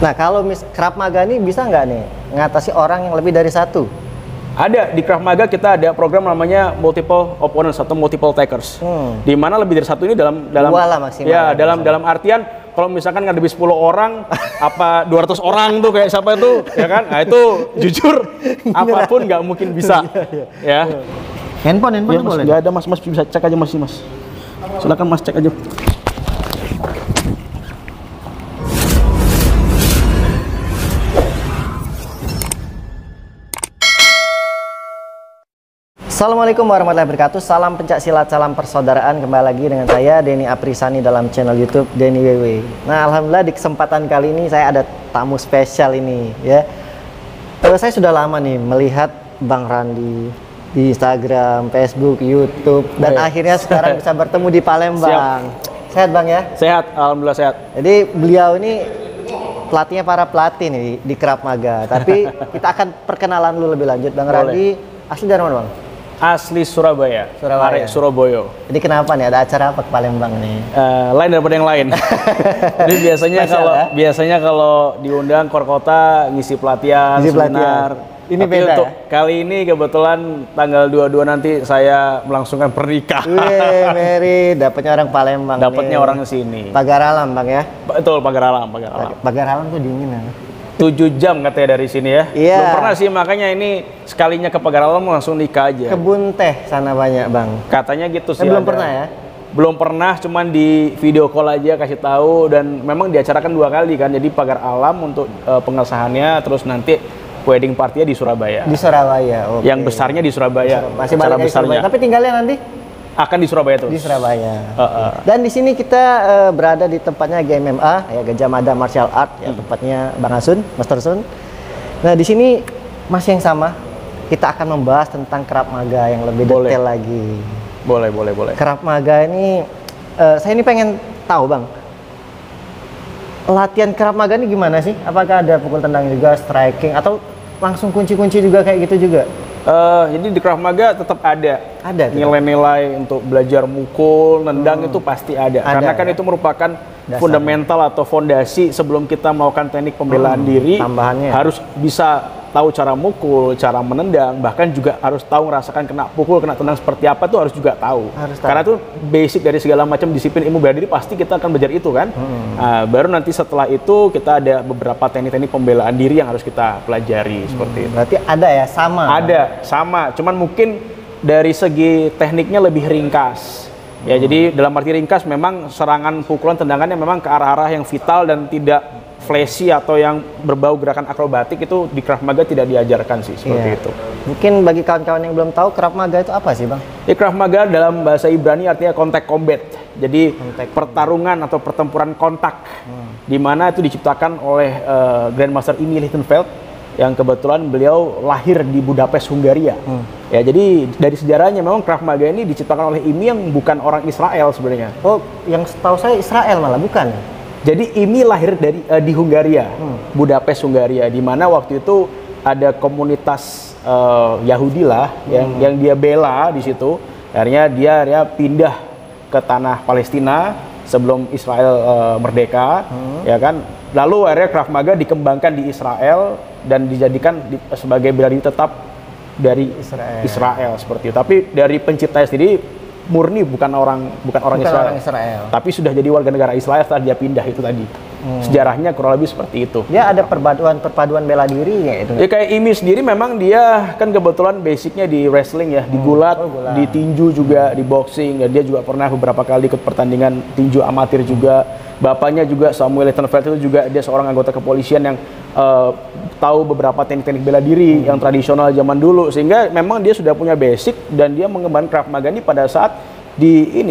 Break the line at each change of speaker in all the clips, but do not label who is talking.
Nah, kalau Krav Maga ini bisa nggak nih ngatasi orang yang lebih dari satu?
Ada di Krav Maga, kita ada program namanya multiple opponents atau multiple takers. Di mana lebih dari satu ini dalam
dua lah maksimal.
Ya, dalam artian kalau misalkan ngadepi 10 orang apa 200 orang tuh kayak siapa itu, ya kan? Nah, itu jujur apapun nggak mungkin bisa. Ya.
Handphone
Ya, mas,
boleh?
nggak ada mas bisa cek aja mas. Silakan mas cek aja.
Assalamualaikum warahmatullahi wabarakatuh. Salam pencak silat, salam persaudaraan. Kembali lagi dengan saya Denny Aprisani dalam channel YouTube Denny WW. Nah, alhamdulillah di kesempatan kali ini saya ada tamu spesial ini ya. Saya sudah lama nih melihat Bang Randi di Instagram, Facebook, YouTube, dan akhirnya sekarang bisa bertemu di Palembang. Sehat Bang ya?
Sehat, alhamdulillah sehat.
Jadi beliau ini pelatihnya para pelatih nih di Krav Maga. Tapi kita akan perkenalan dulu lebih lanjut. Bang Randi asli dari mana Bang?
Asli Surabaya. Arek Surabaya.
Jadi kenapa nih ada acara apa ke Palembang nih?
Lain daripada yang lain. Jadi biasanya kalau diundang keluar kota ngisi pelatihan, seminar.
Ini
tapi
beda
untuk
ya?
kali ini kebetulan tanggal 22 nanti saya melangsungkan pernikahan.
Wih, Mary, dapatnya orang Palembang.
Dapatnya orang sini.
Pagar Alam Bang ya?
Betul, Pagar Alam.
Pagar Alam tuh dingin ya?
7 jam katanya dari sini ya.
Iya.
Belum pernah sih, makanya ini sekalinya ke Pagar Alam langsung nikah aja.
Kebun teh sana banyak Bang.
Katanya gitu sih.
Belum pernah ya?
Belum pernah, cuman di video call aja kasih tahu, dan memang diacarakan 2 kali kan. Jadi Pagar Alam untuk pengesahannya, terus nanti wedding party-nya di Surabaya.
Di Surabaya. Oke.
Yang besarnya di Surabaya.
Masih balik ke Surabaya. Tapi tinggalnya nanti
akan di Surabaya terus.
Di Surabaya. Dan di sini kita berada di tempatnya GMMA ya, Gajah Mada Martial Art ya, tempatnya Bang Asun, Master Sun. Nah, di sini masih yang sama. Kita akan membahas tentang Krav Maga yang lebih detail lagi.
Boleh.
Krav Maga ini saya ini pengen tahu Bang. Latihan Krav Maga ini gimana sih? Apakah ada pukul tendang juga, striking, atau langsung kunci-kunci juga kayak gitu juga?
Jadi di Krav Maga tetap ada nilai-nilai untuk belajar mukul, nendang itu pasti ada. Karena kan itu merupakan fundamental atau fondasi sebelum kita melakukan teknik pembelaan diri.
Tambahannya
harus bisa tahu cara mukul, cara menendang, bahkan juga harus tahu ngerasakan kena pukul, kena tendang seperti apa tuh harus juga tahu. Karena itu basic dari segala macam disiplin ilmu bela diri, pasti kita akan belajar itu kan. Baru nanti setelah itu kita ada beberapa teknik-teknik pembelaan diri yang harus kita pelajari seperti itu.
Berarti ada ya, sama?
Ada, sama. Cuman mungkin dari segi tekniknya lebih ringkas. Ya, jadi dalam arti ringkas memang serangan pukulan tendangannya memang ke arah-arah yang vital dan tidak flashy atau yang berbau gerakan akrobatik, itu di Krav Maga tidak diajarkan sih seperti itu.
Mungkin bagi kawan-kawan yang belum tahu Krav Maga itu apa sih Bang?
Krav Maga dalam bahasa Ibrani artinya contact combat. Jadi pertarungan atau pertempuran kontak. Di mana itu diciptakan oleh Grandmaster Emil Lichtenfeld yang kebetulan beliau lahir di Budapest, Hungaria. Ya, jadi dari sejarahnya memang Krav Maga ini diciptakan oleh Imi yang bukan orang Israel sebenarnya.
Oh, yang setahu saya Israel malah, bukan?
Jadi Imi lahir di Hungaria, Budapest, Hungaria, di mana waktu itu ada komunitas Yahudi lah yang dia bela di situ. Akhirnya dia pindah ke tanah Palestina sebelum Israel merdeka, ya kan. Lalu akhirnya Krav Maga dikembangkan di Israel dan dijadikan sebagai bela diri tetap dari Israel seperti itu. Tapi dari penciptanya sendiri murni bukan orang Israel, tapi sudah jadi warga negara Israel setelah dia pindah itu tadi. Sejarahnya kurang lebih seperti itu.
Dia ada perpaduan bela diri ya itu.
Ya kayak Imi sendiri memang dia kan kebetulan basicnya di wrestling ya, di gulat, di tinju juga, di boxing, dan dia juga pernah beberapa kali ikut pertandingan tinju amatir juga. Bapaknya juga Samuel Lichtenfeld itu juga dia seorang anggota kepolisian yang tahu beberapa teknik-teknik bela diri yang tradisional zaman dulu, sehingga memang dia sudah punya basic dan dia mengembangkan Krav Maga ini pada saat di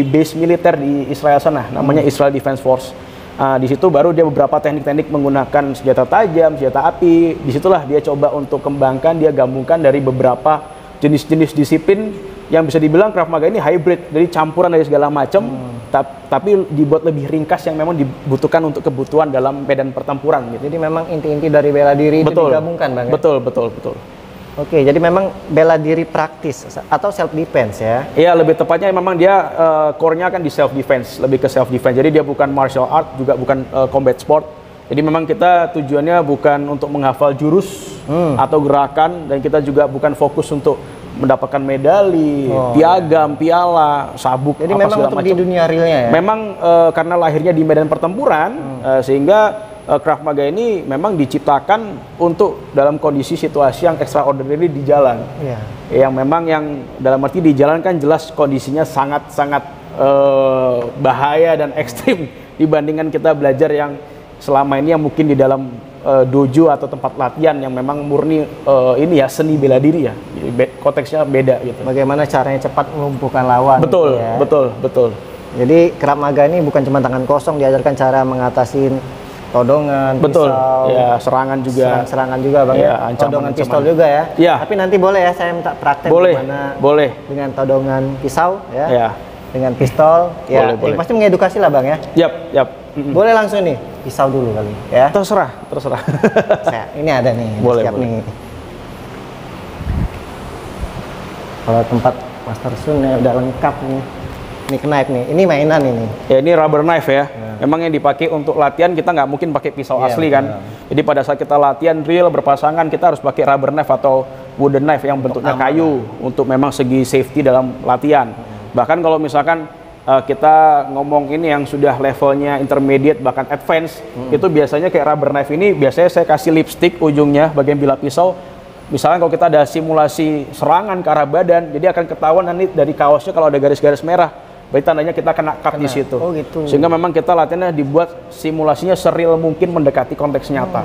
base militer di Israel sana, namanya Israel Defense Force. Di situ baru dia beberapa teknik-teknik menggunakan senjata tajam, senjata api. Disitulah dia coba untuk kembangkan, dia gabungkan dari beberapa jenis-jenis disiplin yang bisa dibilang Krav Maga ini hybrid, jadi campuran dari segala macam, tapi dibuat lebih ringkas yang memang dibutuhkan untuk kebutuhan dalam medan pertempuran gitu.
Jadi memang inti-inti dari bela diri itu digabungkan Bang ya?
Betul.
Oke, jadi memang bela diri praktis atau self defense ya?
Iya, lebih tepatnya memang dia core-nya kan di self defense, lebih ke self defense. Jadi dia bukan martial art, juga bukan combat sport, Jadi memang kita tujuannya bukan untuk menghafal jurus atau gerakan, dan kita juga bukan fokus untuk mendapatkan medali, piagam, piala, sabuk,
Jadi
apa
memang
segala
untuk
macam.
di dunia realnya ya.
Memang karena lahirnya di medan pertempuran, sehingga Krav Maga ini memang diciptakan untuk dalam kondisi situasi yang extraordinary di jalan.
Iya.
Yang memang yang dalam arti di jalan kan jelas kondisinya sangat-sangat bahaya dan ekstrim dibandingkan kita belajar yang selama ini yang mungkin di dalam dojo atau tempat latihan yang memang murni ini ya seni bela diri ya. Konteksnya beda gitu.
Bagaimana caranya cepat melumpuhkan lawan.
Betul,
gitu ya.
betul.
Jadi Krav Maga ini bukan cuma tangan kosong, diajarkan cara mengatasi todongan,
Betul.
pisau,
Ya, serangan juga.
serangan juga Bang
Ya,
ya.
ancaman-ancaman.
Todongan pistol juga ya.
Ya.
Tapi nanti boleh ya saya minta praktek
Boleh,
gimana
boleh.
dengan todongan pisau ya.
Ya.
Dengan pistol ya.
Boleh.
Pasti mengedukasi lah Bang ya.
Yap.
Boleh langsung nih pisau dulu kali ya.
Terserah.
Ini ada nih,
Boleh,
siap
boleh.
nih. Kalau tempat Master Sun ya udah lengkap nih. Ini knife nih, ini mainan ini.
Ya, ini rubber knife ya. Memang yang dipakai untuk latihan kita nggak mungkin pakai pisau
Iya,
asli
betul.
kan. Jadi pada saat kita latihan drill berpasangan kita harus pakai rubber knife atau wooden knife yang bentuknya kayu untuk memang segi safety dalam latihan. Bahkan kalau misalkan kita ngomong ini yang sudah levelnya intermediate bahkan advance, itu biasanya kayak rubber knife ini biasanya saya kasih lipstick ujungnya bagian bilah pisau. Misalnya kalau kita ada simulasi serangan ke arah badan, jadi akan ketahuan nanti dari kaosnya kalau ada garis-garis merah, berarti tandanya kita kena cut di situ.
Oh gitu.
Sehingga memang kita latihannya dibuat simulasinya seril mungkin mendekati konteks nyata.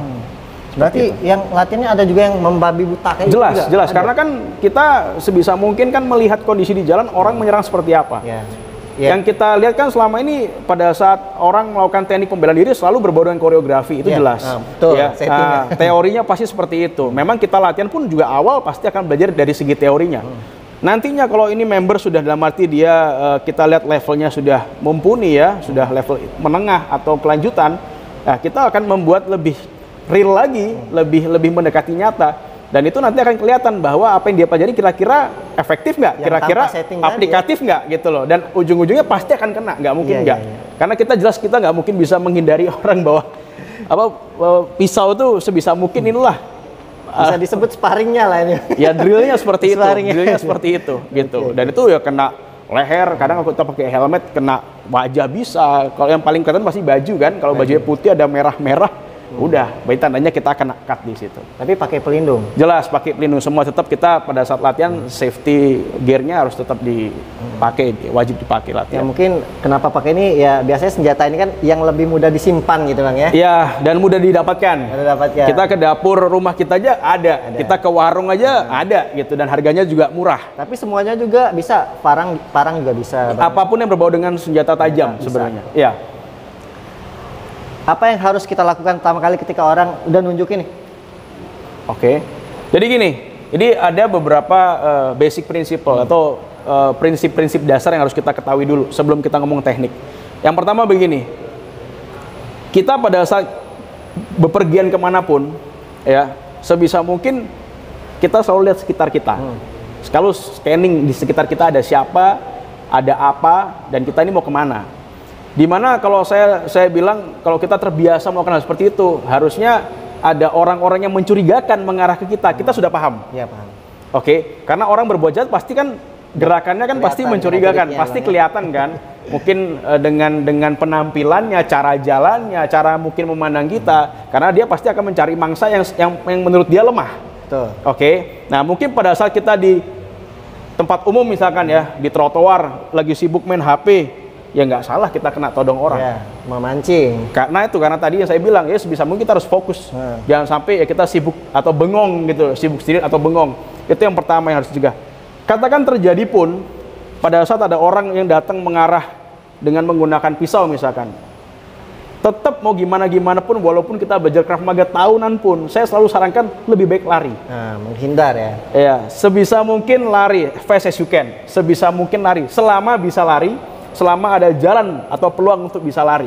Berarti yang latihannya ada juga yang membabi buta kayak gitu
Jelas,
juga?
jelas.
Ada?
Karena kan kita sebisa mungkin kan melihat kondisi di jalan orang menyerang seperti apa.
Ya. Ya.
Yang kita lihat kan selama ini pada saat orang melakukan teknik pembelaan diri selalu berbau dengan koreografi, itu
Ya,
jelas.
betul, settingnya.
Teorinya pasti seperti itu. Memang kita latihan pun juga awal pasti akan belajar dari segi teorinya. Nantinya kalau ini member sudah dalam arti dia kita lihat levelnya sudah mumpuni ya, sudah level menengah atau kelanjutan, nah kita akan membuat lebih real lagi, lebih mendekati nyata. Dan itu nanti akan kelihatan bahwa apa yang dia pelajari kira-kira efektif nggak,
Yang
kira-kira
tanpa setting
aplikatif nggak gitu loh. Dan ujung-ujungnya pasti akan kena, nggak mungkin
Iya,
nggak.
iya, iya.
Karena kita jelas kita nggak mungkin bisa menghindari orang bahwa pisau itu sebisa mungkin inilah
Bisa disebut sparringnya lah ini.
ya drillnya seperti itu,
Sparringnya.
drillnya seperti itu gitu. Dan itu ya kena leher, kadang kalau kita pakai helmet kena wajah bisa. Kalau yang paling kelihatan pasti baju kan. Kalau bajunya putih ada merah-merah, udah, berarti tandanya kita kena cut di situ.
Tapi pakai pelindung.
Jelas pakai pelindung semua, tetap kita pada saat latihan safety gearnya harus tetap dipakai, wajib dipakai
Ya
latihan.
mungkin kenapa pakai ini ya biasanya senjata ini kan yang lebih mudah disimpan gitu Bang ya.
Iya, dan mudah didapatkan.
Mudah dapatkan.
Kita ke dapur rumah kita aja ada. Kita ke warung aja ada gitu, dan harganya juga murah.
Tapi semuanya juga bisa, parang juga bisa. Bang.
Apapun yang berbau dengan senjata tajam
Bisa.
sebenarnya. Iya.
Apa yang harus kita lakukan pertama kali ketika orang udah nunjukin nih?
Oke. Jadi gini, jadi ada beberapa basic principle atau prinsip-prinsip dasar yang harus kita ketahui dulu sebelum kita ngomong teknik. Yang pertama begini, kita pada saat bepergian kemanapun, ya sebisa mungkin kita selalu lihat sekitar kita. Kalau scanning di sekitar kita ada siapa, ada apa, dan kita ini mau kemana. Dimana kalau saya bilang kalau kita terbiasa melakukan hal seperti itu, harusnya ada orang-orang yang mencurigakan mengarah ke kita. Kita sudah paham.
Iya paham.
Oke, karena orang berbuat jahat pasti kan gerakannya kan pasti
Kelihatan,
mencurigakan,
gerak-geriknya,
pasti
Bang, ya.
kelihatan kan. Mungkin dengan penampilannya, cara jalannya, cara mungkin memandang kita, karena dia pasti akan mencari mangsa yang menurut dia lemah.
Betul.
Oke, nah mungkin pada saat kita di tempat umum misalkan ya, di trotoar lagi sibuk main HP, ya nggak salah kita kena todong orang.
Ya, memancing.
Karena tadi yang saya bilang ya sebisa mungkin kita harus fokus. Jangan sampai ya kita sibuk atau bengong gitu, sibuk sendiri atau bengong. Itu yang pertama yang harus dicegah. Katakan terjadi pun pada saat ada orang yang datang mengarah dengan menggunakan pisau misalkan. Tetap mau gimana pun walaupun kita belajar Krav Maga tahunan pun, saya selalu sarankan lebih baik lari.
Nah, menghindar ya.
Ya, sebisa mungkin lari, fast as you can. Sebisa mungkin lari, selama bisa lari, selama ada jalan atau peluang untuk bisa lari.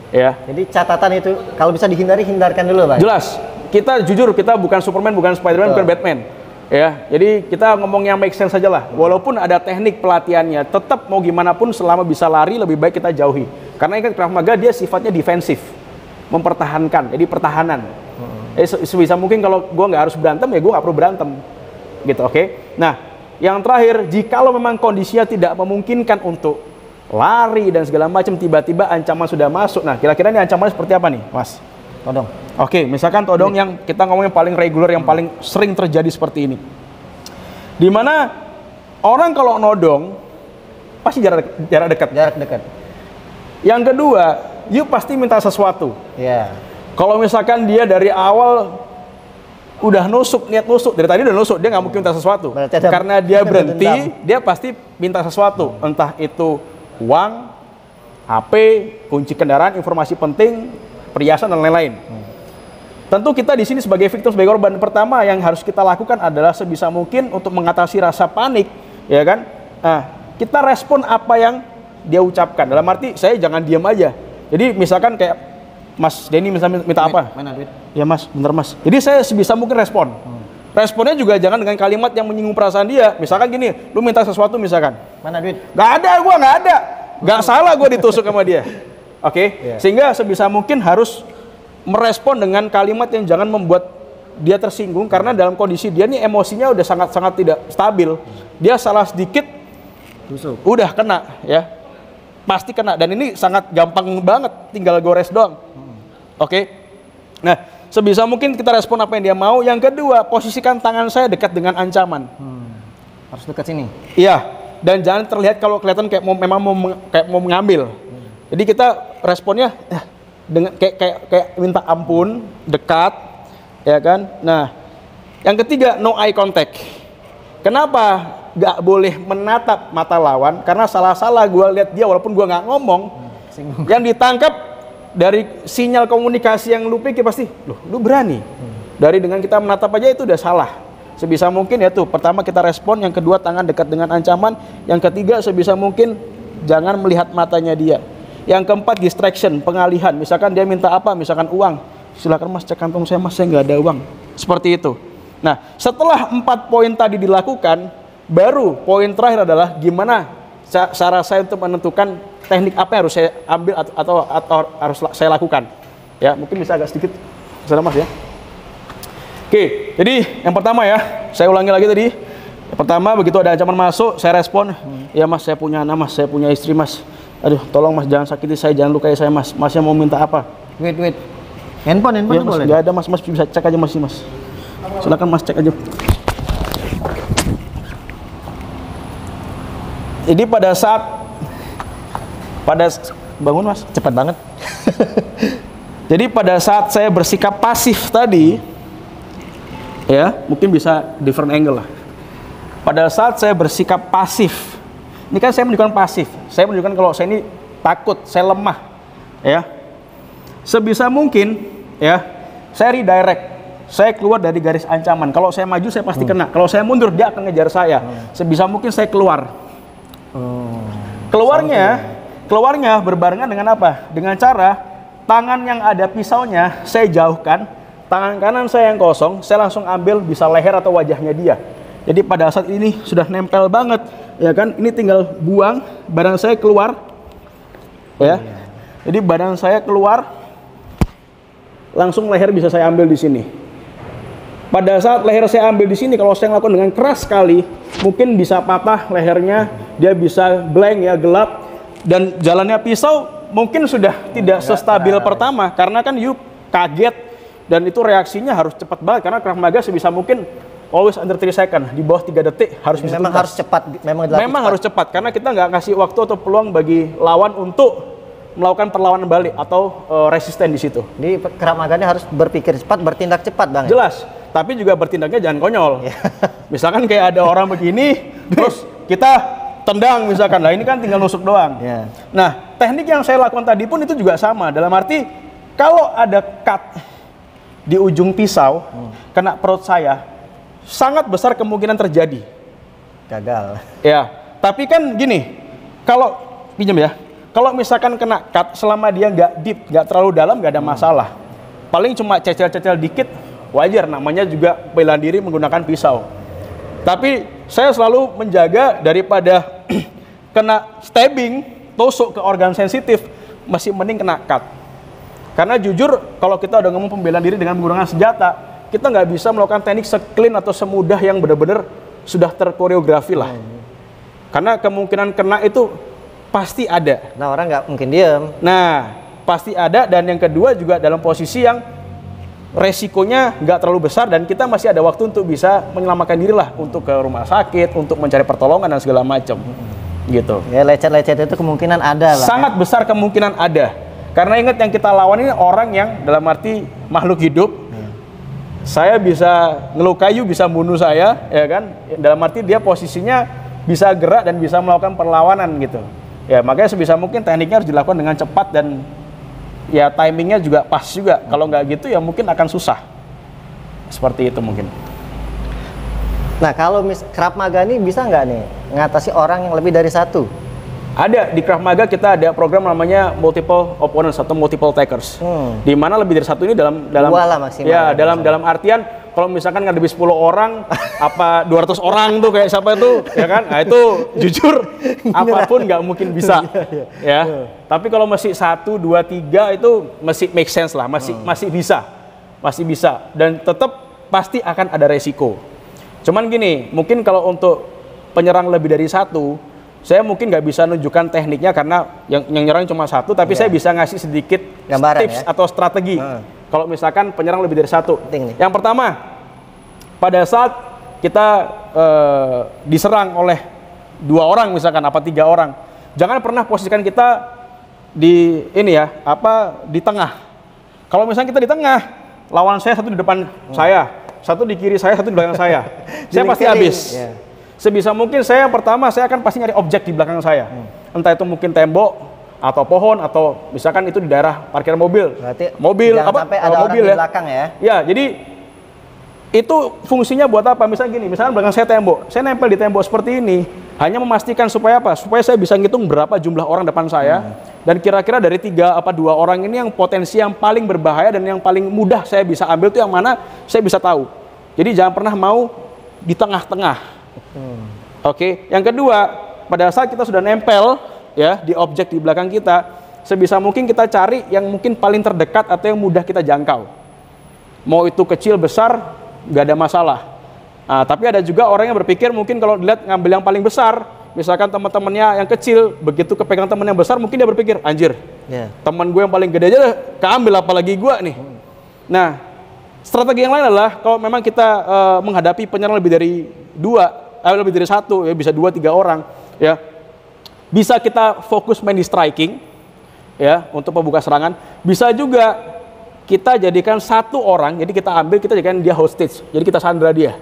Ya.
Jadi catatan itu kalau bisa dihindari, hindarkan dulu, Bang.
Jelas. Kita jujur kita bukan Superman, bukan Spiderman, bukan Batman. Ya. Jadi kita ngomong yang make sense saja lah. Walaupun ada teknik pelatihannya, tetap mau gimana pun selama bisa lari lebih baik kita jauhi. Karena ini kan Krav Maga dia sifatnya defensif. mempertahankan, jadi pertahanan. Sebisa mungkin kalau gue nggak harus berantem ya gue nggak perlu berantem, gitu, oke? Nah, yang terakhir, jikalau memang kondisinya tidak memungkinkan untuk lari dan segala macam, tiba-tiba ancaman sudah masuk. Nah, kira-kira ini ancamannya seperti apa nih, Mas?
Todong.
Oke, misalkan todong yang kita ngomongin paling reguler, yang paling sering terjadi seperti ini. Dimana orang kalau nodong pasti jarak dekat.
Jarak dekat.
Yang kedua, you pasti minta sesuatu.
Ya.
Kalau misalkan dia dari awal udah nusuk, niat nusuk, dari tadi udah nusuk, dia nggak mungkin minta sesuatu. Karena dia berhenti, dia pasti minta sesuatu. Entah itu uang, HP, kunci kendaraan, informasi penting, perhiasan dan lain-lain. Tentu kita di sini sebagai victim, sebagai korban, pertama yang harus kita lakukan adalah sebisa mungkin untuk mengatasi rasa panik, ya kan? Nah, kita respon apa yang dia ucapkan. Dalam arti saya jangan diam aja. Jadi misalkan kayak Mas Denny misalnya minta apa?
Mana duit?
Ya Mas, bentar Mas. Jadi saya sebisa mungkin respon. Responnya juga jangan dengan kalimat yang menyinggung perasaan dia. Misalkan gini, lu minta sesuatu misalkan.
Mana duit?
Gak ada, gua nggak ada. Gak salah gua ditusuk sama dia. Oke?
Yeah.
Sehingga sebisa mungkin harus merespon dengan kalimat yang jangan membuat dia tersinggung, karena dalam kondisi dia nih emosinya udah sangat-sangat tidak stabil. Dia salah sedikit,
Tusuk.
udah kena ya. Pasti kena, dan ini sangat gampang banget, tinggal gores doang. Oke? Nah, sebisa mungkin kita respon apa yang dia mau. Yang kedua, posisikan tangan saya dekat dengan ancaman.
Harus dekat sini.
Iya, dan jangan terlihat kalau kelihatan kayak mau mengambil. Jadi kita responnya dengan kayak minta ampun, dekat, ya kan? Nah, yang ketiga, no eye contact. Kenapa nggak boleh menatap mata lawan? Karena salah-salah gue lihat dia walaupun gue nggak ngomong, yang ditangkap dari sinyal komunikasi yang lu pikir pasti, loh, lu berani. Dari dengan kita menatap aja itu udah salah. Sebisa mungkin ya tuh, pertama kita respon, yang kedua tangan dekat dengan ancaman, yang ketiga sebisa mungkin jangan melihat matanya dia. Yang keempat, distraction, pengalihan. Misalkan dia minta apa, misalkan uang, silakan Mas cek kantong saya Mas, saya nggak ada uang. Seperti itu. Nah, setelah 4 poin tadi dilakukan, baru poin terakhir adalah gimana cara saya untuk menentukan teknik apa yang harus saya ambil atau harus saya lakukan. Ya, mungkin bisa agak sedikit, saudara Mas ya. Oke, jadi yang pertama ya, saya ulangi lagi tadi. Yang pertama, begitu ada ancaman masuk, saya respon, ya Mas, saya punya anak Mas, saya punya istri Mas. Aduh, tolong Mas, jangan sakiti saya, jangan lukai saya Mas. Masnya mau minta apa?
Wait. Handphone
Ya, Mas,
boleh?
nggak ada Mas, Mas bisa cek aja Mas. Silakan Mas, cek aja. Jadi pada saat bangun Mas,
Cepat banget.
jadi pada saat saya bersikap pasif tadi, ya mungkin bisa different angle lah. Pada saat saya bersikap pasif, ini kan saya menunjukkan pasif, saya menunjukkan kalau saya ini takut, saya lemah, ya. Sebisa mungkin, ya, saya redirect. Saya keluar dari garis ancaman. Kalau saya maju, saya pasti kena. Kalau saya mundur, dia akan ngejar saya. Sebisa mungkin saya keluar. Keluarnya berbarengan dengan apa? Dengan cara tangan yang ada pisaunya saya jauhkan, tangan kanan saya yang kosong, saya langsung ambil bisa leher atau wajahnya dia. Jadi pada saat ini sudah nempel banget, ya kan? Ini tinggal buang, badan saya keluar, ya. Jadi badan saya keluar, langsung leher bisa saya ambil di sini. Pada saat leher saya ambil di sini, kalau saya lakukan dengan keras sekali, mungkin bisa patah lehernya, dia bisa blank ya, gelap, dan jalannya pisau mungkin sudah tidak sestabil pertama, karena kan you kaget, dan itu reaksinya harus cepat banget, karena Krav Maga sebisa mungkin always under 3 second, di bawah 3 detik harus bisa
Memang
tuntas.
harus cepat,
Memang harus cepat, karena kita nggak ngasih waktu atau peluang bagi lawan untuk melakukan perlawanan balik atau resisten di situ.
Di Krav Maga ini harus berpikir cepat, bertindak cepat, Bang.
Jelas, tapi juga bertindaknya jangan konyol. Misalkan kayak ada orang begini, terus kita tendang misalkan, lah ini kan tinggal nusuk doang. Nah, teknik yang saya lakukan tadi pun itu juga sama. Dalam arti, kalau ada cut di ujung pisau, kena perut saya, sangat besar kemungkinan terjadi.
Gagal.
Ya, tapi kan gini, kalau pinjam ya, kalau misalkan kena cut selama dia nggak deep, nggak terlalu dalam, nggak ada masalah. Paling cuma cecel-cecel dikit, wajar, namanya juga bela diri menggunakan pisau. Tapi saya selalu menjaga daripada kena stabbing, tusuk ke organ sensitif, masih mending kena cut. Karena jujur kalau kita udah ngomong pembelaan diri dengan menggunakan senjata, kita nggak bisa melakukan teknik se-clean atau semudah yang benar-benar sudah terkoreografi lah. Karena kemungkinan kena itu pasti ada.
Nah, orang nggak mungkin diem.
Nah, pasti ada, dan yang kedua juga dalam posisi yang resikonya nggak terlalu besar dan kita masih ada waktu untuk bisa menyelamatkan diri lah, untuk ke rumah sakit, untuk mencari pertolongan dan segala macam. Gitu.
Ya, lecet-lecet itu kemungkinan ada lah.
Sangat besar kemungkinan ada. Karena ingat yang kita lawan ini orang yang dalam arti makhluk hidup. Saya bisa ngelukai, bisa bunuh saya, ya kan? Dalam arti dia posisinya bisa gerak dan bisa melakukan perlawanan gitu. Ya, makanya sebisa mungkin tekniknya harus dilakukan dengan cepat dan ya timingnya juga pas juga. Kalau nggak gitu ya mungkin akan susah. Seperti itu mungkin.
Nah, kalau Krav Maga ini bisa nggak nih ngatasi orang yang lebih dari satu?
Ada, di Krav Maga kita ada program namanya multiple opponents atau multiple takers. Di mana lebih dari satu ini dalam
dua lah maksimal.
Ya, dalam artian kalau misalkan ngadepi 10 orang apa 200 orang tuh kayak siapa itu, ya kan? Nah, itu jujur apapun nggak mungkin bisa. Ya. Tapi kalau masih 1 2 3 itu masih make sense lah, masih bisa. Masih bisa dan tetap pasti akan ada resiko. Cuman gini, mungkin kalau untuk penyerang lebih dari satu, saya mungkin nggak bisa nunjukkan tekniknya karena yang nyerang cuma satu, tapi saya bisa ngasih sedikit
gambaran,
tips
ya?
atau strategi. Kalau misalkan penyerang lebih dari satu. Yang pertama, pada saat kita diserang oleh 2 orang misalkan, apa 3 orang, jangan pernah posisikan kita di ini ya, apa di tengah. Kalau misalnya kita di tengah, lawan saya satu di depan saya, satu di kiri saya, satu di belakang saya, saya pasti habis. Sebisa mungkin saya pertama saya akan pasti nyari objek di belakang saya, entah itu mungkin tembok atau pohon atau misalkan itu di daerah parkiran mobil.
Berarti
mobil apa?
Sampai ada
mobil
orang
ya.
Di belakang ya.
Ya, jadi itu fungsinya buat apa? Misalnya gini, misalnya belakang saya tembok, saya nempel di tembok seperti ini, hanya memastikan supaya apa? Supaya saya bisa ngitung berapa jumlah orang depan saya, dan kira-kira dari 3 apa 2 orang ini yang potensi yang paling berbahaya dan yang paling mudah saya bisa ambil itu yang mana, saya bisa tahu. Jadi jangan pernah mau di tengah-tengah. Oke. Yang kedua, pada saat kita sudah nempel ya di objek di belakang kita, sebisa mungkin kita cari yang mungkin paling terdekat atau yang mudah kita jangkau. Mau itu kecil besar nggak ada masalah. Nah, tapi ada juga orang yang berpikir mungkin kalau dilihat ngambil yang paling besar, misalkan teman-temannya yang kecil begitu kepegang teman yang besar, mungkin dia berpikir anjir, teman gue yang paling gede aja keambil apalagi gue nih. Nah, strategi yang lain adalah kalau memang kita menghadapi penyerang lebih dari 2, lebih dari 1, ya bisa 2-3 orang, ya bisa kita fokus main di striking, ya untuk pembuka serangan. Bisa juga kita jadikan 1 orang, jadi kita ambil, kita jadikan dia hostage, jadi kita sandra dia.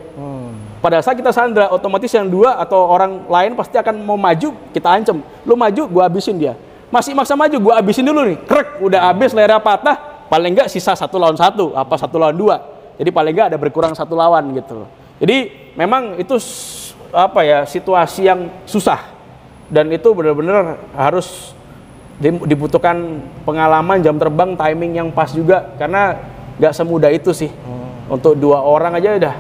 Pada saat kita sandra, otomatis yang 2 atau orang lain pasti akan mau maju, kita ancam, lu maju, gua habisin dia. Masih maksa maju, gua habisin dulu nih, krek, udah habis, lehernya patah, paling enggak sisa 1 lawan 1, apa 1 lawan 2. Jadi paling enggak ada berkurang 1 lawan gitu. Jadi memang itu apa ya, situasi yang susah, dan itu benar-benar harus dibutuhkan pengalaman, jam terbang, timing yang pas juga, karena nggak semudah itu sih. Untuk 2 orang aja udah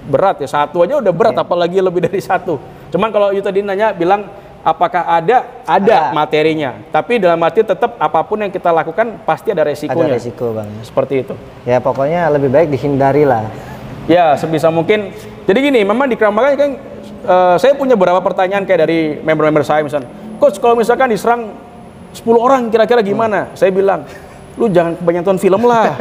berat ya, 1 aja udah berat, apalagi lebih dari 1. Cuman kalau you tadi nanya bilang apakah ada materinya, tapi dalam arti tetap apapun yang kita lakukan pasti ada resikonya.
Ada resiko, Bang.
Seperti itu.
Ya pokoknya lebih baik dihindari lah.
Ya sebisa mungkin. Jadi gini, memang di Krav Maga kan saya punya beberapa pertanyaan kayak dari member-member saya, misalnya, Coach kalau misalkan diserang 10 orang kira-kira gimana? Saya bilang, lu jangan kebanyakan nonton film lah.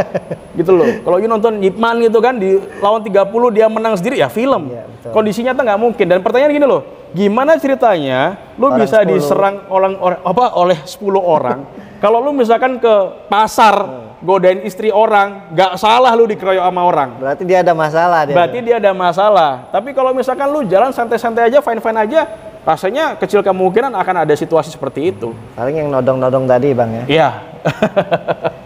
Gitu loh. Kalau you nonton Ip Man gitu kan, di lawan 30 dia menang sendiri, ya film. Ya, kondisinya tuh nggak mungkin. Dan pertanyaan gini loh, gimana ceritanya lu orang bisa 10. Diserang oleh 10 orang? Kalau lu misalkan ke pasar, godain istri orang, nggak salah lu dikeroyok sama orang.
Berarti dia ada masalah.
Berarti dia ada masalah. Tapi kalau misalkan lu jalan santai-santai aja, fine-fine aja, rasanya kecil kemungkinan akan ada situasi seperti itu.
Paling yang nodong-nodong tadi, Bang ya.
Iya.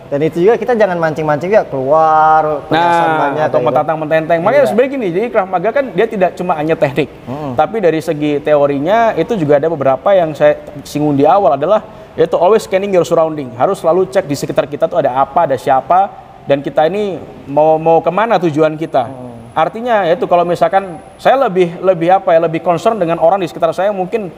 Dan itu juga kita jangan mancing-mancing ya keluar
banyak atau mentang-menteng. Makanya sebenarnya gini, jadi Krav Maga kan dia tidak cuma hanya teknik, tapi dari segi teorinya itu juga ada beberapa yang saya singgung di awal adalah yaitu always scanning your surrounding. Harus selalu cek di sekitar kita tuh ada apa, ada siapa, dan kita ini mau kemana tujuan kita. Artinya yaitu kalau misalkan saya lebih concern dengan orang di sekitar saya, mungkin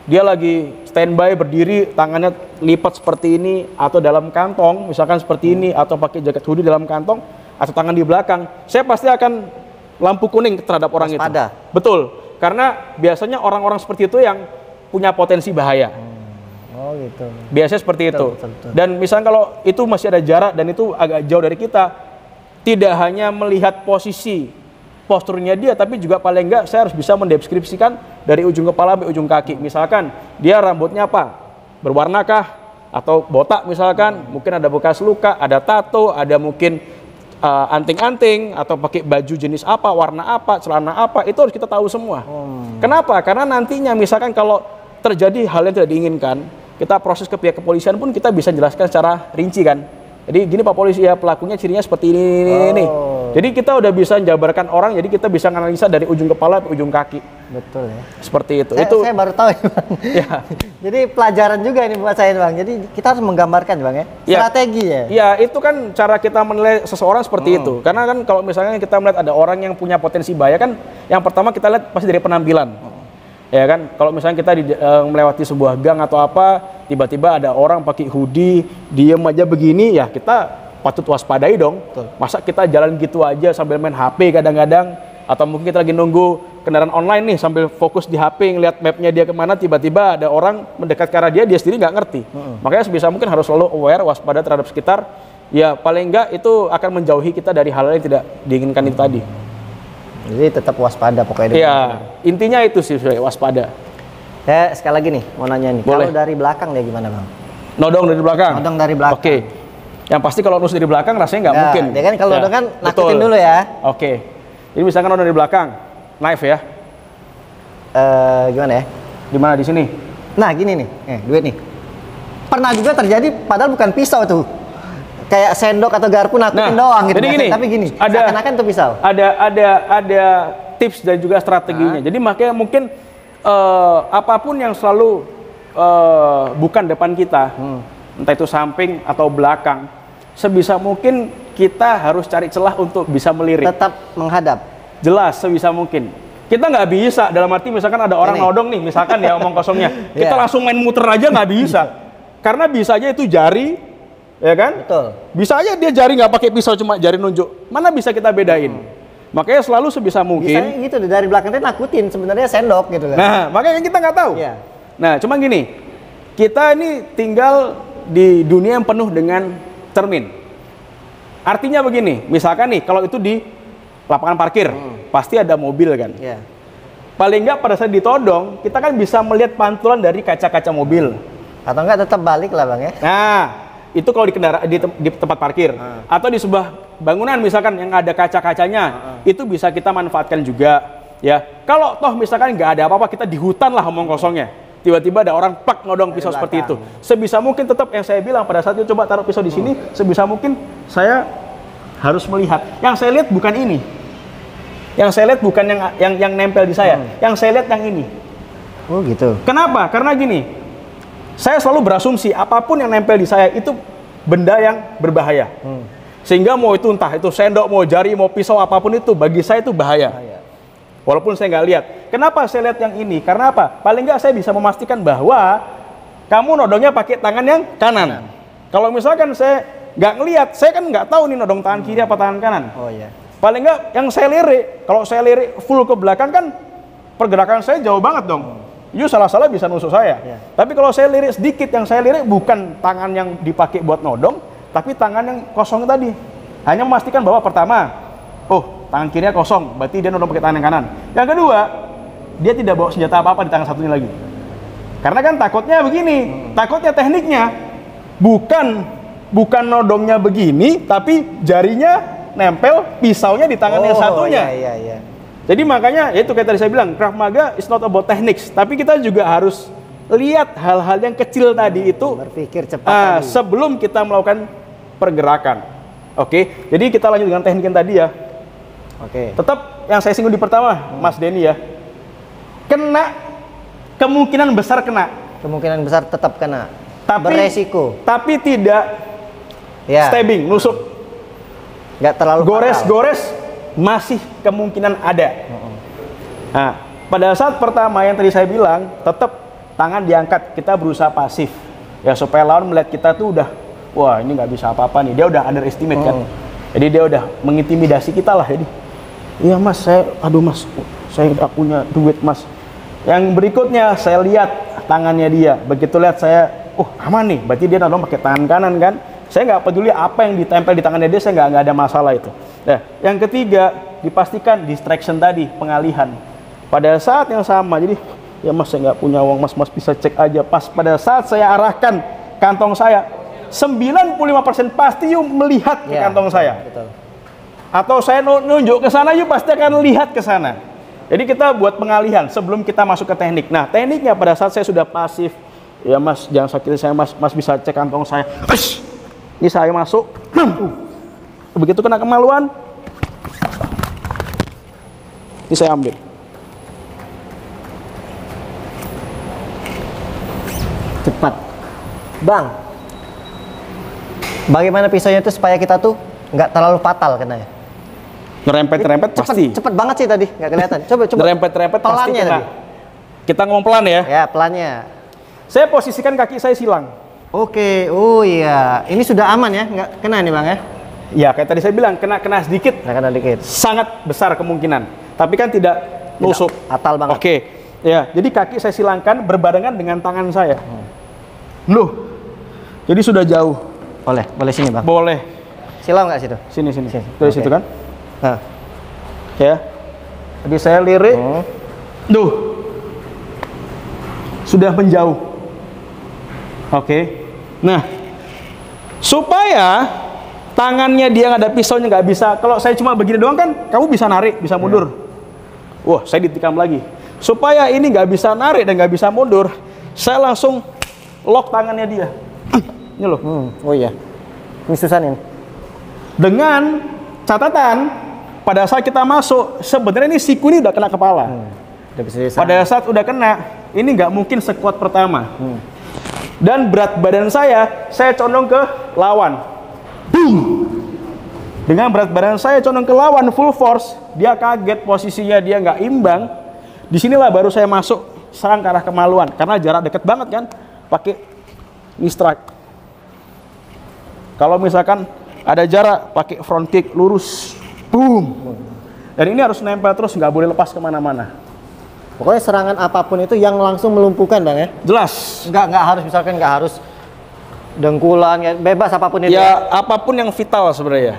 dia lagi standby berdiri, tangannya lipat seperti ini atau dalam kantong, misalkan seperti ini, atau pakai jaket hoodie dalam kantong atau tangan di belakang, saya pasti akan lampu kuning terhadap orang
waspada.
itu. Betul, karena biasanya orang-orang seperti itu yang punya potensi bahaya.
Oh gitu.
Biasanya seperti itu.
Betul.
Dan misalnya kalau itu masih ada jarak dan itu agak jauh dari kita, tidak hanya melihat posisi posturnya dia, tapi juga paling enggak saya harus bisa mendeskripsikan dari ujung kepala sampai ujung kaki. Misalkan dia rambutnya apa? Berwarnakah? Atau botak misalkan, mungkin ada bekas luka, ada tato, ada mungkin anting-anting, atau pakai baju jenis apa, warna apa, celana apa, itu harus kita tahu semua. Kenapa? Karena nantinya misalkan kalau terjadi hal yang tidak diinginkan, kita proses ke pihak kepolisian pun kita bisa jelaskan secara rinci kan. Jadi gini Pak Polisi ya, pelakunya cirinya seperti ini. Jadi kita udah bisa menjabarkan orang, jadi kita bisa menganalisa dari ujung kepala ke ujung kaki.
Betul ya.
Seperti itu.
Saya baru tahu ya Bang.
Ya.
Jadi pelajaran juga ini buat saya Bang. Jadi kita harus menggambarkan Bang ya. Strategi ya.
Ya itu kan cara kita menilai seseorang seperti itu. Karena kan kalau misalnya kita melihat ada orang yang punya potensi bahaya kan, yang pertama kita lihat pasti dari penampilan. Ya kan, kalau misalnya kita melewati sebuah gang atau apa, tiba-tiba ada orang pakai hoodie, diem aja begini, ya kita patut waspadai dong.
Betul.
Masa kita jalan gitu aja sambil main HP kadang-kadang, atau mungkin kita lagi nunggu kendaraan online nih sambil fokus di HP ngeliat mapnya dia kemana, tiba-tiba ada orang mendekat ke arah dia sendiri nggak ngerti. Makanya sebisa mungkin harus selalu aware, waspada terhadap sekitar. Ya paling enggak itu akan menjauhi kita dari hal-hal yang tidak diinginkan itu tadi.
Jadi tetap waspada pokoknya.
Iya, intinya itu sih waspada.
Ya sekali lagi nih mau nanya nih,
Boleh.
kalau dari belakang dia gimana Bang?
Nodong dari belakang?
Nodong dari belakang.
Oke. Yang pasti kalau nusuk dari belakang rasanya nggak
Ya,
mungkin.
dia kan kalau nodong kan nakutin
betul.
dulu ya.
Oke. Jadi misalkan nodong dari belakang, knife ya.
Gimana ya?
Di mana di sini?
Nah gini nih, duit nih. Pernah juga terjadi padahal bukan pisau tuh. Kayak sendok atau garpu nakutin doang gitu.
Jadi gini,
tapi gini,
ada
seakan-akan itu pisau.
Ada tips dan juga strateginya. Jadi makanya mungkin apapun yang selalu bukan depan kita, entah itu samping atau belakang, sebisa mungkin kita harus cari celah untuk bisa melirik.
Tetap menghadap.
Jelas sebisa mungkin. Kita nggak bisa dalam arti misalkan ada orang nodong nih, misalkan ya omong kosongnya, kita langsung main muter aja nggak bisa. Karena bisa aja itu jari, ya kan?
Betul.
Bisa aja dia jari nggak pakai pisau, cuma jari nunjuk. Mana bisa kita bedain? Makanya selalu sebisa mungkin.
Bisanya gitu dari belakang dia nakutin sebenarnya sendok gitu kan.
Nah, makanya kita nggak tahu.
Iya.
Nah, cuma gini, kita ini tinggal di dunia yang penuh dengan cermin. Artinya begini, misalkan nih, kalau itu di lapangan parkir, pasti ada mobil kan.
Iya.
Paling nggak pada saat ditodong, kita kan bisa melihat pantulan dari kaca-kaca mobil.
Atau enggak tetap balik lah Bang ya.
Nah, itu kalau di tempat parkir atau di sebuah bangunan misalkan yang ada kaca-kacanya, itu bisa kita manfaatkan juga ya. Kalau toh misalkan nggak ada apa-apa, kita di hutan lah omong kosongnya, tiba-tiba ada orang pak nodong pisau seperti itu, sebisa mungkin tetap yang saya bilang pada saat itu coba taruh pisau di sini, sebisa mungkin saya harus melihat. Yang saya lihat bukan ini, yang saya lihat bukan yang nempel di saya, yang saya lihat yang ini.
Oh gitu.
Kenapa? Karena gini, saya selalu berasumsi apapun yang nempel di saya itu benda yang berbahaya. Sehingga mau itu entah itu sendok, mau jari, mau pisau, apapun itu bagi saya itu bahaya. Walaupun saya nggak lihat. Kenapa saya lihat yang ini? Karena apa? Paling nggak saya bisa memastikan bahwa kamu nodongnya pakai tangan yang kanan. Kalau misalkan saya nggak ngelihat, saya kan nggak tahu nih nodong tangan kiri apa tangan kanan.
Oh iya.
Paling nggak yang saya lirik, kalau saya lirik full ke belakang kan pergerakan saya jauh banget dong. You salah-salah bisa nusuk saya. Tapi kalau saya lirik sedikit, yang saya lirik bukan tangan yang dipakai buat nodong, tapi tangan yang kosong tadi. Hanya memastikan bahwa pertama, oh tangan kirinya kosong, berarti dia nodong pakai tangan yang kanan. Yang kedua, dia tidak bawa senjata apa-apa di tangan satunya lagi. Karena kan takutnya begini, takutnya tekniknya bukan nodongnya begini, tapi jarinya nempel pisaunya di tangan yang satunya.
Iya.
Jadi makanya itu kayak tadi saya bilang, Krav Maga is not about techniques, tapi kita juga harus lihat hal-hal yang kecil tadi itu,
berpikir cepat tadi.
Sebelum kita melakukan pergerakan. Oke, jadi kita lanjut dengan teknik yang tadi ya.
Oke.
Tetap yang saya singgung di pertama, Mas Denny ya, kena, kemungkinan besar kena.
Kemungkinan besar tetap kena.
Tapi,
beresiko.
Tapi tidak stabbing, nusuk.
Nggak terlalu
gores-gores masih kemungkinan ada. Nah, pada saat pertama yang tadi saya bilang, tetap tangan diangkat, kita berusaha pasif. Ya supaya lawan melihat kita tuh udah, wah ini nggak bisa apa-apa nih. Dia udah underestimate kan. Jadi dia udah mengintimidasi kita lah. Jadi, iya mas, aduh mas, saya nggak punya duit mas. Yang berikutnya saya lihat tangannya dia. Begitu lihat saya, aman nih. Berarti dia nodong pakai tangan kanan kan. Saya nggak peduli apa yang ditempel di tangannya dia, saya nggak ada masalah itu. Nah, yang ketiga, dipastikan distraction tadi, pengalihan. Pada saat yang sama, jadi ya mas saya nggak punya uang mas, mas bisa cek aja. Pas pada saat saya arahkan kantong saya, 95% pasti yuk melihat ke kantong saya.
Betul.
Atau saya nunjuk ke sana, yuk pasti akan lihat ke sana. Jadi kita buat pengalihan sebelum kita masuk ke teknik. Nah, tekniknya pada saat saya sudah pasif, ya mas jangan sakiti saya mas, mas bisa cek kantong saya. Ini saya masuk, begitu kena kemaluan, ini saya ambil.
Cepat. Bang, bagaimana pisaunya itu supaya kita tuh nggak terlalu fatal kena ya?
Ngerempet-rempet pasti.
Cepet banget sih tadi, nggak kelihatan. Coba.
Ngerempet-rempet pasti
Pelannya
kena.
tadi.
Kita ngomong pelan ya.
Ya, pelannya.
Saya posisikan kaki saya silang.
Oke, oh iya. Ini sudah aman ya? Nggak kena nih bang ya?
Ya, kayak tadi saya bilang, kena sedikit.
Nggak kena dikit.
Sangat besar kemungkinan. Tapi kan tidak nusuk.
Fatal banget.
Oke. Ya, jadi kaki saya silangkan berbarengan dengan tangan saya. Loh. Jadi sudah jauh.
Boleh sini bang.
Boleh.
Silau nggak situ?
Sini. Dari situ kan?
Nah.
Ya. Jadi saya lirik. Duh. Sudah menjauh. Oke. Nah, supaya tangannya dia nggak ada pisaunya, nggak bisa. Kalau saya cuma begini doang kan, kamu bisa narik, bisa mundur. Wah, saya ditikam lagi. Supaya ini nggak bisa narik dan nggak bisa mundur, saya langsung lock tangannya dia. Ini loh.
Oh iya. Ini susah nih.
Dengan catatan, pada saat kita masuk, sebenarnya ini siku ini udah kena kepala.
Udah bisa
Pada saat udah kena, ini nggak mungkin sekuat pertama. Dan berat badan saya condong ke lawan. Boom! Dengan berat badan saya condong ke lawan full force, dia kaget posisinya, dia nggak imbang. Disinilah baru saya masuk serang ke arah kemaluan, karena jarak deket banget kan, pakai knee strike. Kalau misalkan ada jarak, pakai front kick lurus, boom. Dan ini harus nempel terus, nggak boleh lepas kemana-mana.
Pokoknya serangan apapun itu yang langsung melumpuhkan bang ya?
Jelas.
Nggak harus, misalkan nggak harus dengkulan, ya, bebas apapun itu.
Ya, apapun yang vital sebenarnya.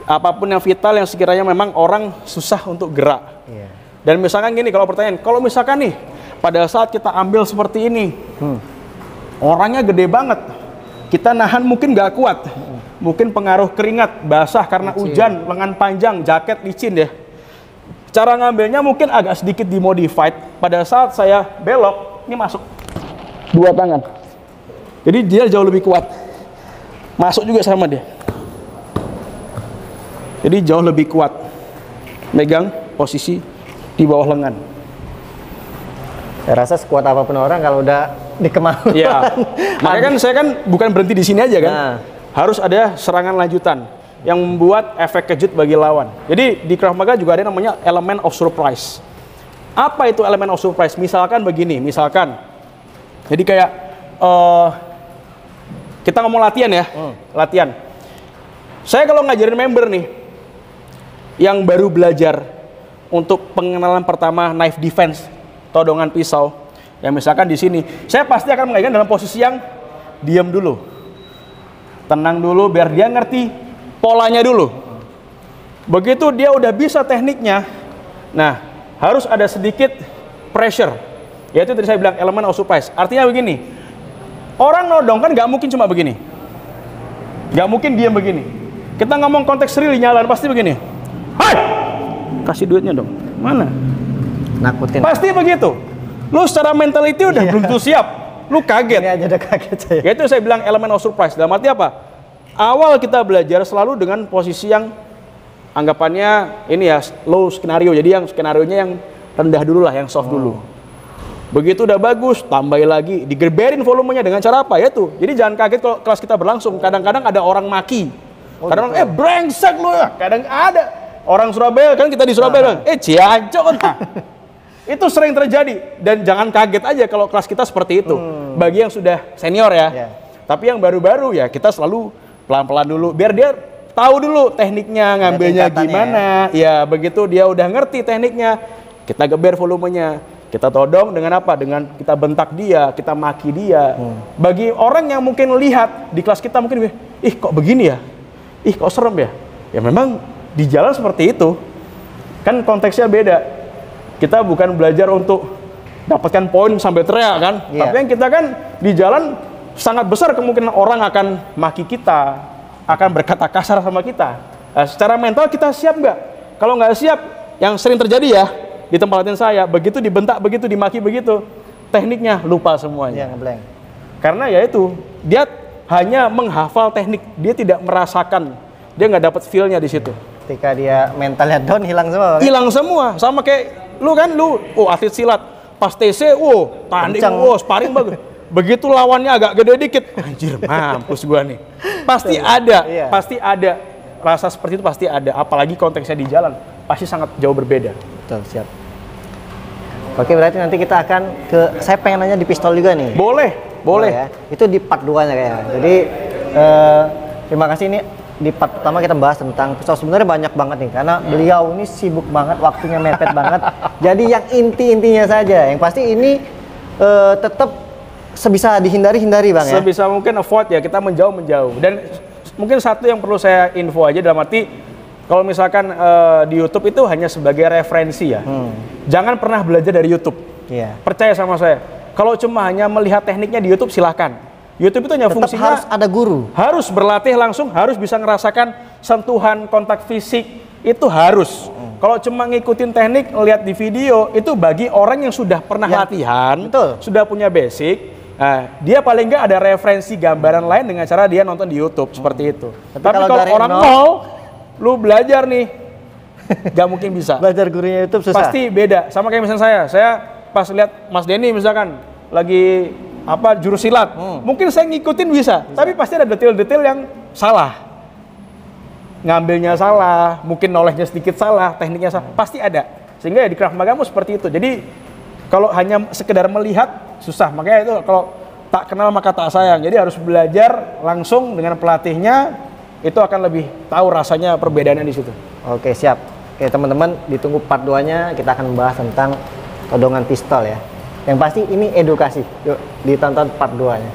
Apapun yang vital yang sekiranya memang orang susah untuk gerak.
Iya.
Dan misalkan gini, kalau pertanyaan, kalau misalkan nih pada saat kita ambil seperti ini, orangnya gede banget, kita nahan mungkin nggak kuat, mungkin pengaruh keringat, basah karena hujan, lengan panjang, jaket licin ya. Cara ngambilnya mungkin agak sedikit dimodified. Pada saat saya belok, ini masuk dua tangan. Jadi dia jauh lebih kuat. Masuk juga sama dia. Jadi jauh lebih kuat. Megang posisi di bawah lengan.
Saya rasa sekuat apapun orang kalau udah di kemaluan.
Iya. Makanya kan saya kan bukan berhenti di sini aja kan.
Nah.
Harus ada serangan lanjutan yang membuat efek kejut bagi lawan. Jadi di Krav Maga juga ada namanya elemen of surprise. Apa itu elemen of surprise? Misalkan begini, jadi kayak kita ngomong latihan ya, latihan. Saya kalau ngajarin member nih, yang baru belajar untuk pengenalan pertama knife defense, todongan pisau, ya misalkan di sini, saya pasti akan mengajarkan dalam posisi yang diam dulu, tenang dulu, biar dia ngerti polanya dulu. Begitu dia udah bisa tekniknya, nah harus ada sedikit pressure, yaitu tadi saya bilang elemen of surprise. Artinya begini, orang nodong kan nggak mungkin cuma begini, nggak mungkin diam begini. Kita ngomong konteks real nyala pasti begini, hai, kasih duitnya dong, mana?
Nakutin.
Pasti begitu. Lu secara mentality udah belum tentu siap, lu kaget.
Ini aja udah kaget saya.
Yaitu saya bilang elemen of surprise. Dalam arti apa? Awal kita belajar selalu dengan posisi yang anggapannya ini ya low skenario. Jadi yang skenarionya yang rendah dulu lah, yang soft dulu. Begitu udah bagus, tambahin lagi, digerberin volumenya dengan cara apa? Yaitu, jadi jangan kaget kalau kelas kita berlangsung. Kadang-kadang ada orang maki. Kadang gitu. Brengsek lu ya. Kadang ada orang Surabaya, kan kita di Surabaya bilang, Cianjok kan. Itu sering terjadi dan jangan kaget aja kalau kelas kita seperti itu. Bagi yang sudah senior ya.
Yeah.
Tapi yang baru-baru ya kita selalu pelan-pelan dulu biar dia tahu dulu tekniknya ngambilnya gimana. Ya begitu dia udah ngerti tekniknya, kita geber volumenya. Kita todong dengan apa? Dengan kita bentak dia, kita maki dia. Bagi orang yang mungkin lihat di kelas kita mungkin, ih kok begini ya? Ih kok serem ya? Ya memang di jalan seperti itu. Kan konteksnya beda. Kita bukan belajar untuk dapatkan poin sampai teriak kan.
Iya.
Tapi yang kita kan di jalan sangat besar kemungkinan orang akan maki kita, akan berkata kasar sama kita. Nah, secara mental kita siap nggak? Kalau nggak siap, yang sering terjadi ya di tempat latihan saya, begitu dibentak, begitu dimaki, begitu tekniknya lupa semuanya.
Iya, ngeblank.
Karena ya itu, dia hanya menghafal teknik, dia tidak merasakan, dia nggak dapat feel-nya di situ.
Ketika dia mentalnya down, hilang semua. Kan?
Hilang semua, sama kayak lu, atlet silat, pas TC, tanding,
Kencang.
sparring bagus. Begitu lawannya agak gede dikit, anjir mampus gua nih. Pasti ada,
Iya.
pasti ada rasa seperti itu pasti ada. Apalagi konteksnya di jalan, pasti sangat jauh berbeda.
Betul, siap. Oke, berarti nanti kita akan saya pengen nanya di pistol juga nih.
Boleh.
Ya. Itu di part 2-nya kayaknya. Jadi terima kasih, ini di part pertama kita bahas tentang pistol. Sebenarnya banyak banget nih karena beliau ini sibuk banget, waktunya mepet banget. Jadi yang inti-intinya saja. Yang pasti ini tetap sebisa dihindari Bang ya.
Sebisa mungkin avoid ya, kita menjauh. Dan mungkin satu yang perlu saya info aja dalam arti kalau misalkan di YouTube itu hanya sebagai referensi ya. Jangan pernah belajar dari YouTube.
Iya.
Percaya sama saya. Kalau cuma hanya melihat tekniknya di YouTube silahkan. YouTube itu hanya
Tetap
fungsinya
harus ada guru.
harus berlatih langsung, harus bisa ngerasakan sentuhan, kontak fisik, itu harus. Kalau cuma ngikutin teknik, lihat di video, itu bagi orang yang sudah pernah latihan,
betul.
sudah punya basic, dia paling nggak ada referensi gambaran lain dengan cara dia nonton di YouTube, seperti itu. Tapi
kalau
kalau
dari
orang
nol-
mau, lu belajar nih, nggak mungkin bisa.
Belajar gurunya YouTube susah.
Pasti beda. Sama kayak misalnya saya pas lihat Mas Denny misalkan lagi jurus silat, mungkin saya ngikutin bisa, tapi pasti ada detail-detail yang salah, ngambilnya salah, mungkin knowledge-nya sedikit salah, tekniknya salah, pasti ada. Sehingga ya di Krav Maga seperti itu. Jadi kalau hanya sekedar melihat susah, makanya itu kalau tak kenal maka tak sayang. Jadi harus belajar langsung dengan pelatihnya, itu akan lebih tahu rasanya perbedaannya di situ.
Oke, siap. Oke, teman-teman, ditunggu part 2-nya, kita akan membahas tentang todongan pistol ya. Yang pasti ini edukasi. Yuk, ditonton part 2-nya.